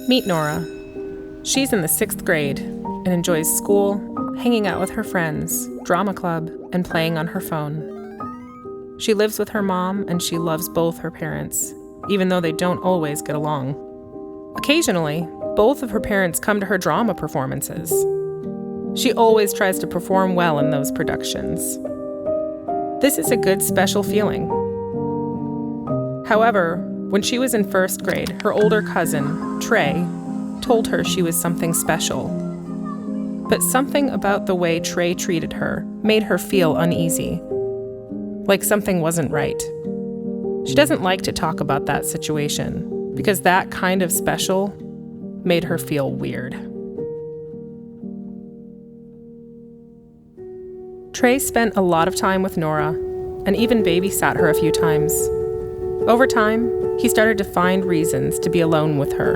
Meet Nora. She's in the 6th grade and enjoys school, hanging out with her friends, drama club, and playing on her phone. She lives with her mom and she loves both her parents, even though they don't always get along. Occasionally, both of her parents come to her drama performances. She always tries to perform well in those productions. This is a good special feeling. However, when she was in 1st grade, her older cousin, Trey, told her she was something special. But something about the way Trey treated her made her feel uneasy, like something wasn't right. She doesn't like to talk about that situation because that kind of special made her feel weird. Trey spent a lot of time with Nora and even babysat her a few times. Over time, he started to find reasons to be alone with her.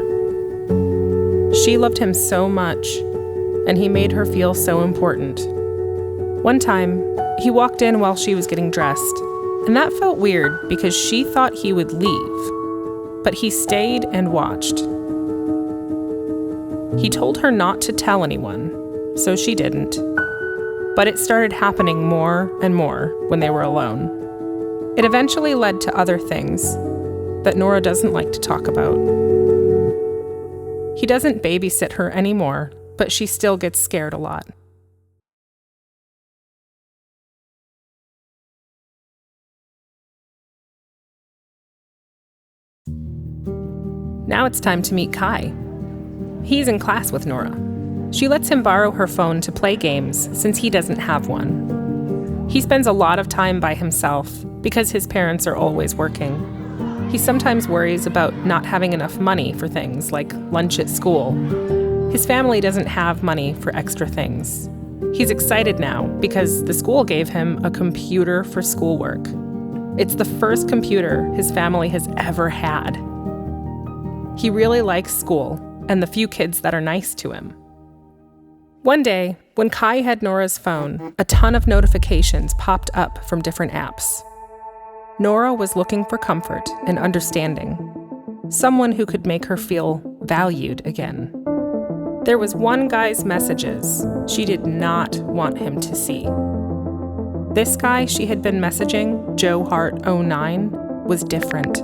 She loved him so much, and he made her feel so important. One time, he walked in while she was getting dressed, and that felt weird because she thought he would leave, but he stayed and watched. He told her not to tell anyone, so she didn't. But it started happening more and more when they were alone. It eventually led to other things that Nora doesn't like to talk about. He doesn't babysit her anymore, but she still gets scared a lot. Now it's time to meet Kai. He's in class with Nora. She lets him borrow her phone to play games since he doesn't have one. He spends a lot of time by himself because his parents are always working. He sometimes worries about not having enough money for things like lunch at school. His family doesn't have money for extra things. He's excited now because the school gave him a computer for schoolwork. It's the first computer his family has ever had. He really likes school and the few kids that are nice to him. One day, when Kai had Nora's phone, a ton of notifications popped up from different apps. Nora was looking for comfort and understanding, someone who could make her feel valued again. There was one guy's messages she did not want him to see. This guy she had been messaging, Joe Hart 09, was different.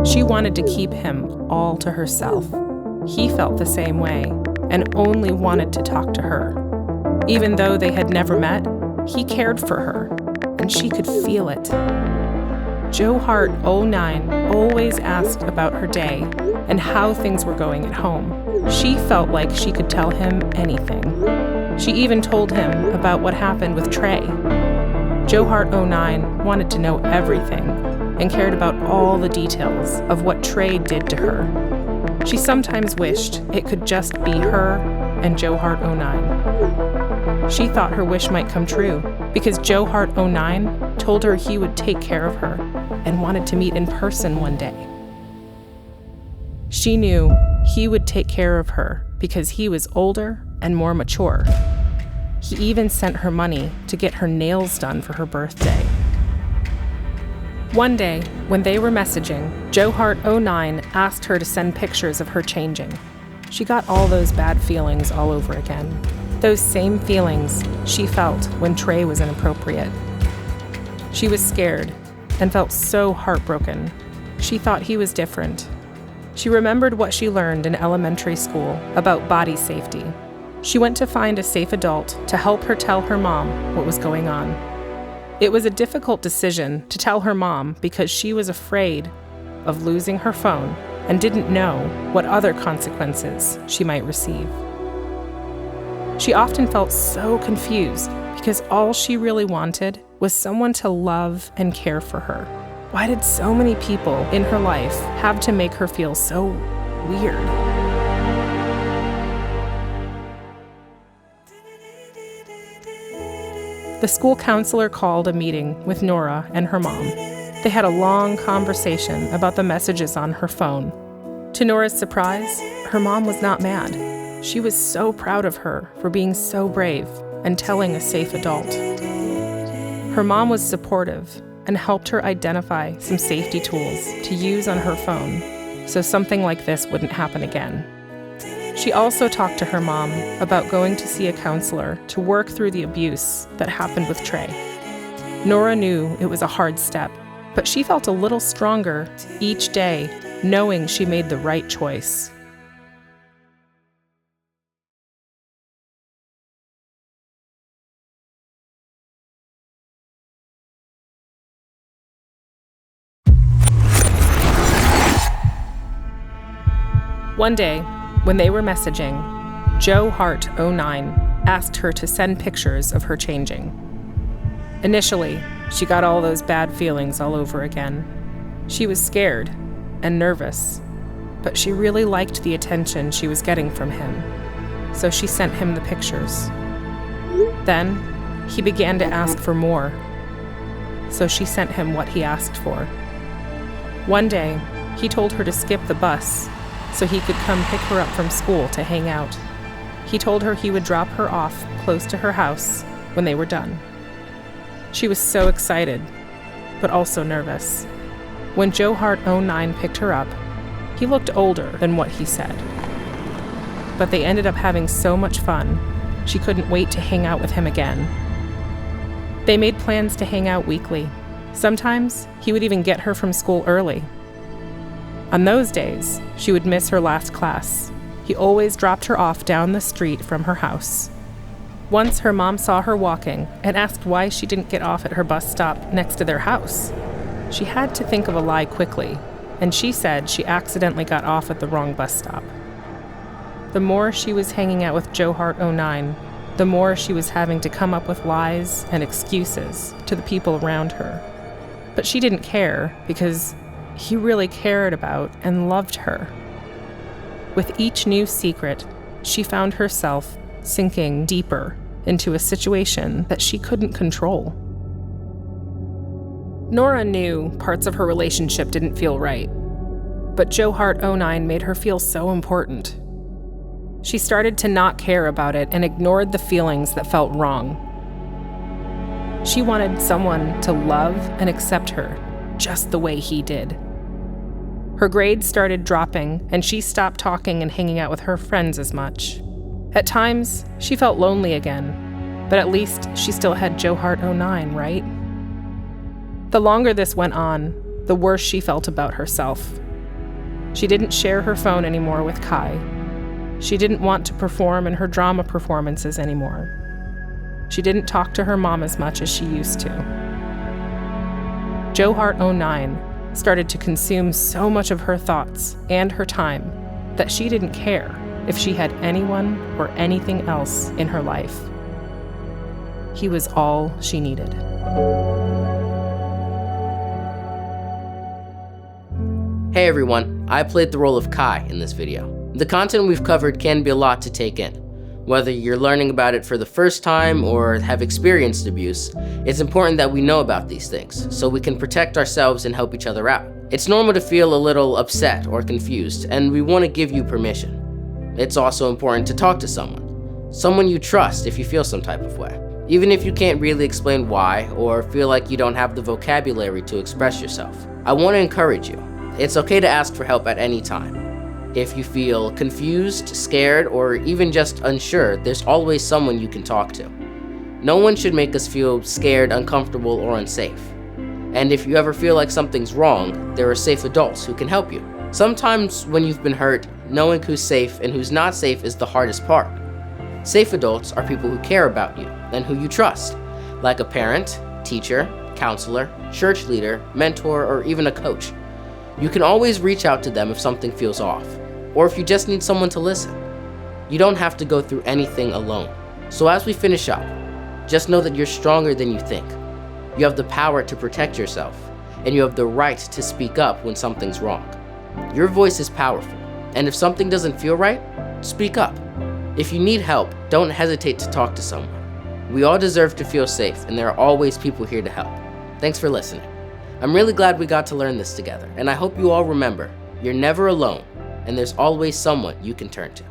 She wanted to keep him all to herself. He felt the same way and only wanted to talk to her. Even though they had never met, he cared for her, and she could feel it. Joe Hart 09 always asked about her day and how things were going at home. She felt like she could tell him anything. She even told him about what happened with Trey. Joe Hart 09 wanted to know everything and cared about all the details of what Trey did to her. She sometimes wished it could just be her and Joe Hart 09. She thought her wish might come true because Joe Hart 09 told her he would take care of her and wanted to meet in person one day. She knew he would take care of her because he was older and more mature. He even sent her money to get her nails done for her birthday. One day, when they were messaging, Joe Hart 09 asked her to send pictures of her changing. She got all those bad feelings all over again. Those same feelings she felt when Trey was inappropriate. She was scared and felt so heartbroken. She thought he was different. She remembered what she learned in elementary school about body safety. She went to find a safe adult to help her tell her mom what was going on. It was a difficult decision to tell her mom because she was afraid of losing her phone and didn't know what other consequences she might receive. She often felt so confused because all she really wanted was someone to love and care for her. Why did so many people in her life have to make her feel so weird? The school counselor called a meeting with Nora and her mom. They had a long conversation about the messages on her phone. To Nora's surprise, her mom was not mad. She was so proud of her for being so brave and telling a safe adult. Her mom was supportive and helped her identify some safety tools to use on her phone. so something like this wouldn't happen again. She also talked to her mom about going to see a counselor to work through the abuse that happened with Trey. Nora knew it was a hard step, but she felt a little stronger each day, knowing she made the right choice. One day, when they were messaging, Joe Hart 09 asked her to send pictures of her changing. Initially, she got all those bad feelings all over again. She was scared and nervous, but she really liked the attention she was getting from him, so she sent him the pictures. Then, he began to ask for more, so she sent him what he asked for. One day, he told her to skip the bus so he could come pick her up from school to hang out. He told her he would drop her off close to her house when they were done. She was so excited, but also nervous. When Joe Hart 09 picked her up, he looked older than what he said. But they ended up having so much fun, she couldn't wait to hang out with him again. They made plans to hang out weekly. Sometimes he would even get her from school early. On those days, she would miss her last class. He always dropped her off down the street from her house. Once her mom saw her walking and asked why she didn't get off at her bus stop next to their house. She had to think of a lie quickly, and she said she accidentally got off at the wrong bus stop. The more she was hanging out with Joe Hart 09, the more she was having to come up with lies and excuses to the people around her. But she didn't care because he really cared about and loved her. With each new secret, she found herself sinking deeper into a situation that she couldn't control. Nora knew parts of her relationship didn't feel right, but Joe Hart 09 made her feel so important. She started to not care about it and ignored the feelings that felt wrong. She wanted someone to love and accept her just the way he did. Her grades started dropping, and she stopped talking and hanging out with her friends as much. At times, she felt lonely again, but at least she still had Joe Hart 09, right? The longer this went on, the worse she felt about herself. She didn't share her phone anymore with Kai. She didn't want to perform in her drama performances anymore. She didn't talk to her mom as much as she used to. Joe Hart 09 started to consume so much of her thoughts and her time that she didn't care if she had anyone or anything else in her life. He was all she needed. Hey everyone, I played the role of Kai in this video. The content we've covered can be a lot to take in. Whether you're learning about it for the first time or have experienced abuse, it's important that we know about these things so we can protect ourselves and help each other out. It's normal to feel a little upset or confused, and we want to give you permission. It's also important to talk to someone you trust if you feel some type of way, even if you can't really explain why or feel like you don't have the vocabulary to express yourself. I want to encourage you. It's okay to ask for help at any time. If you feel confused, scared, or even just unsure, there's always someone you can talk to. No one should make us feel scared, uncomfortable, or unsafe. And if you ever feel like something's wrong, there are safe adults who can help you. Sometimes when you've been hurt, knowing who's safe and who's not safe is the hardest part. Safe adults are people who care about you and who you trust, like a parent, teacher, counselor, church leader, mentor, or even a coach. You can always reach out to them if something feels off, or if you just need someone to listen. You don't have to go through anything alone. So as we finish up, just know that you're stronger than you think. You have the power to protect yourself, and you have the right to speak up when something's wrong. Your voice is powerful, and if something doesn't feel right, speak up. If you need help, don't hesitate to talk to someone. We all deserve to feel safe, and there are always people here to help. Thanks for listening. I'm really glad we got to learn this together, and I hope you all remember, you're never alone, and there's always someone you can turn to.